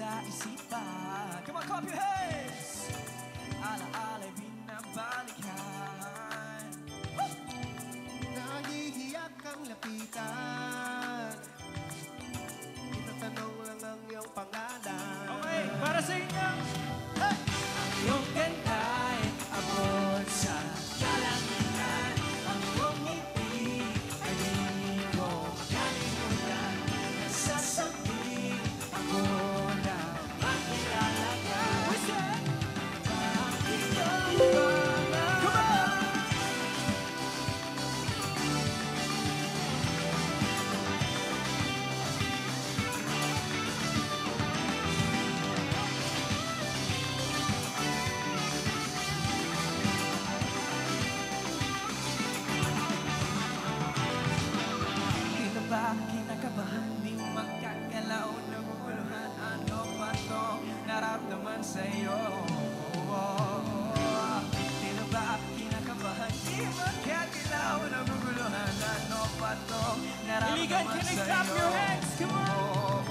kaisipan. Come on, clap your hands! Alaala'y binabalikan. Nahihiyak kang lapitan. Itatanong lang ang iyong pangalan. Okay, para sa inyo. Hey! Ang iyong ganda'y abot sa kalangitan. Ang iyong ngiti ay di ko makalimutan. Nasasabi ako na makilala ka. Ang iyong pangalan. Come on! Di na ba kinakabahan? Di magkagalaw, naguguluhan. Ano ba to naramdaman sa'yo? Di na ba kinakabahan? Di magkagalaw, naguguluhan. Ano ba to Iligan, naramdaman can I sa'yo? clap your hands? Come on!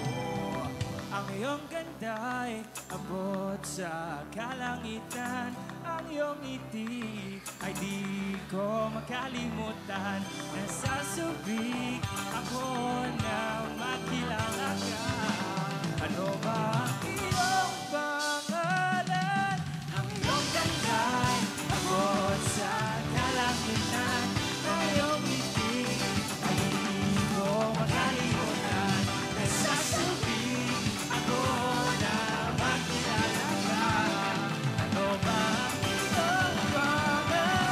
Ang iyong ganda'y abot sa kalangitan. Ang iyong ngiti ay di ko makalimutan. Nasasubik ako na makilala ka. Ano ba ang iyong pangalan? Ang iyong ganda'y abot sa kalangitan. Ang iyong ngiti ay di ko makalimutan. Nasasubik ako na makilala ka. Ano ba ang iyong pangalan?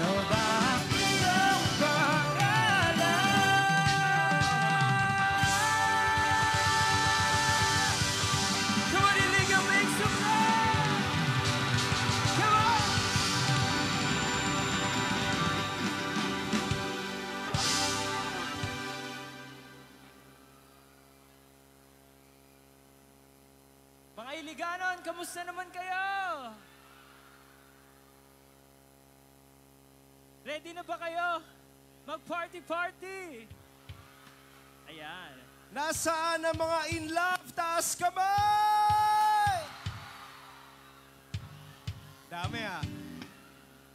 Ano ba ang iyong pangalan? Come on, Iligan, make some noise! Come on! Mga Iliganon, kamusta naman kayo? Ready na ba kayo? Mag-party-party! Ayan. Nasaan ang mga in love? Taas kamay! Dami ah.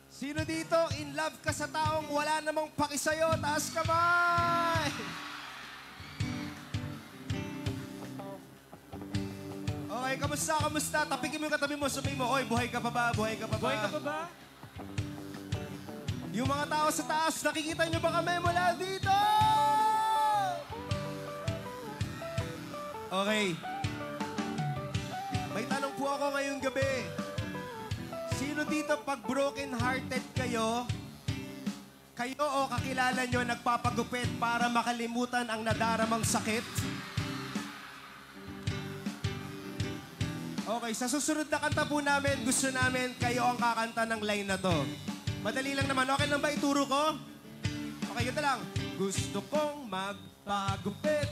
Sino dito in love ka sa taong wala namang paki sa'yo? Taas kamay! Okay, kamusta? Tapikin mo yung katabi mo, sabihin mo, oy, buhay ka pa ba? Buhay ka pa ba? Buhay ka pa ba? Yung mga tao sa taas, nakikita nyo ba kami mula dito? Okay. May tanong po ako ngayong gabi. Sino dito pag broken-hearted kayo, kayo o kakilala nyo nagpapagupit para makalimutan ang nadaramang sakit? Okay, sa susunod na kanta po namin, gusto namin kayo ang kakanta ng line na to. Madali lang naman. Okay lang ba ituro ko? Okay, ito lang. Gusto kong magpagupit.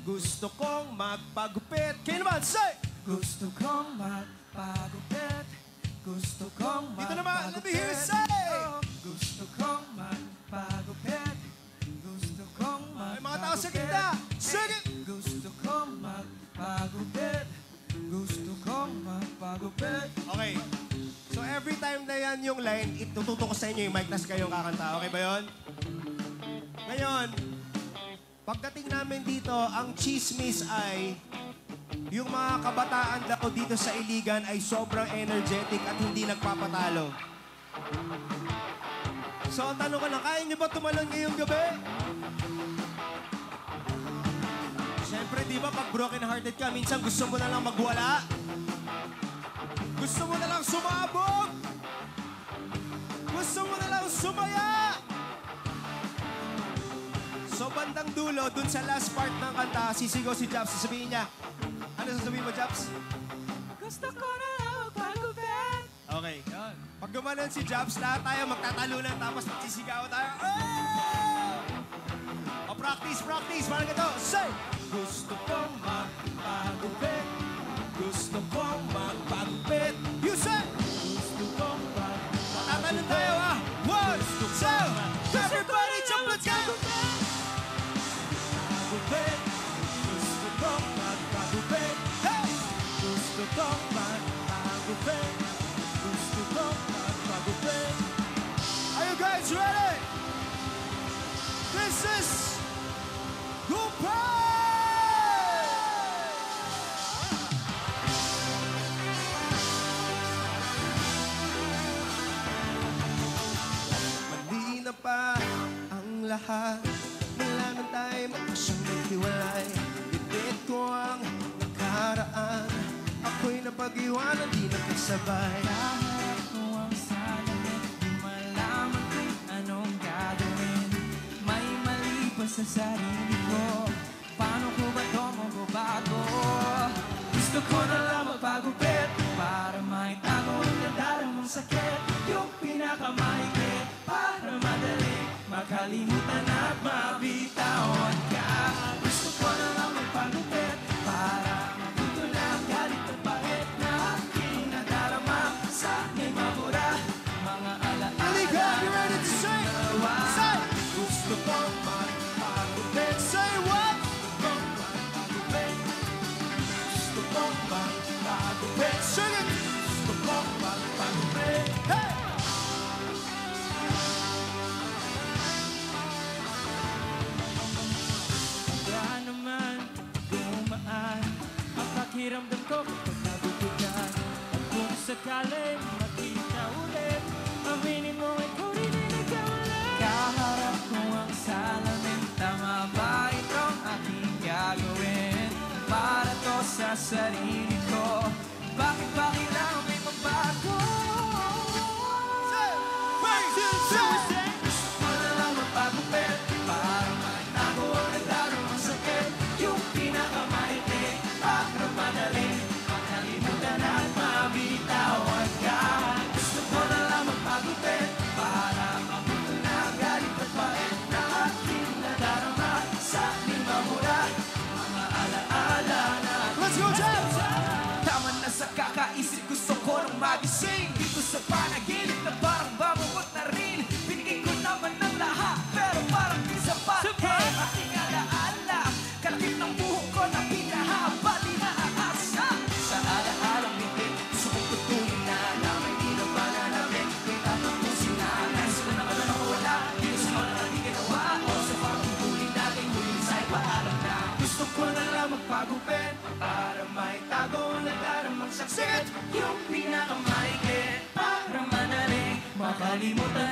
Gusto kong magpagupit. Kayo naman, say! Gusto kong magpagupit. Gusto kong Dito naman, let me hear you magpagupit. say! Gusto kong magpagupit. Gusto kong magpagupit. May mga tao sa gitna. Sige! Gusto kong magpagupit. Gusto kong magpagupit. Okay. So every time na yan yung line, itututo ko sa inyo yung mic, tas kayong kakanta. Okay ba yun? Ngayon, pagdating namin dito, ang chismis ay yung mga kabataan daw dito sa Iligan ay sobrang energetic at hindi nagpapatalo. So ang tanong ko lang, kaya nyo ba tumalon ngayong gabi? Siyempre, di ba, pag broken-hearted ka, minsan gusto mo na lang magwala. Gusto mo na lang sumabog. Gusto mo na lang sumaya. So, bandang dulo, dun sa last part ng kanta, sisigaw si Jobs. Sasabihin niya, ano sasabihin mo, Jobs? Gusto ko na lang magpagupit. Okay. Pag gumanon si Jobs, lahat tayo magtatalunan tapos magsisigaw tayo. Oh! O, practice, practice. Parang ito. Say! Gusto kong magpagupit. Gusto kong magpagupit. You say! Gusto kong magpagupit. Tatanong tayo ah! 1, 2, everybody jump, let's go! Magpagupit. Gusto kong magpagupit. Hey! Gusto kong magpagupit. Gusto kong magpagupit. Are you guys ready? This is Gupay! Mali na pa ang lahat. Wala na tayo magkasyang naghiwalay. Bibit ko ang nakaraan. Ako'y napag-iwanan, di nagkasabay. Kaharap ko ang salamin, di malaman kung anong gagawin. May mali ba sa sarili ko? Paano ko ba ito mababago? Gusto ko na lang magpagupit para maitago ang nadaramang sakit. Yung pinakamaikit para madali makalimutan at mabitawan ka. Gusto ko na lang magpagupit para mabuto na ang galit at pahit na aking nadarama. Sana'y mabura mga alaala. Halika, you ready to sing? Say! Gusto kong magpagupit. Say what? Gusto kong magpagupit. Sing it! Gusto kong magpagupit. Hey! Kaya naman dumaan ang pakiramdam ko kapag nabubugan. At kung sakaling makita ulit, aminin mo ikaw rin ay nagkamali. Kaharap ko ang salamin, tama ba itong aking gagawin? Para to sa sarili ko, bakit ba kailangan may magbago? One, two, three! Gusto na lang magpagupit para maitago ang nagdarong sakit. Yung pinakamaiti para madali makalimutan at mabitawan ka. Gusto ko na lang magpagupit para mabuto na ang galit at pait na aking nadarama. Sa aking mamura, mga alaala na Let's go, Jeff! tama na sa kakaisip, gusto ko nang magising. Dito sa panaginip na parang bamuot na rin. Binigay ko naman ng lahat, pero parang di sapat. Hey, aking alaala, kalakip ng buhok ko na pinahaba, di naaasa. Sa alaalang hindi, gusto kong patuloy na namin. Di na ba na namin, may tamang pusin na. Nais ko na naman ako wala, di na sa mga natin ginawa. O sa pagpupuli natin, huli sa'y paalam na. Gusto ko na lang magpagupit para maitago ang nadaramang sakit. Yung pinakamaikit para madali makalimutan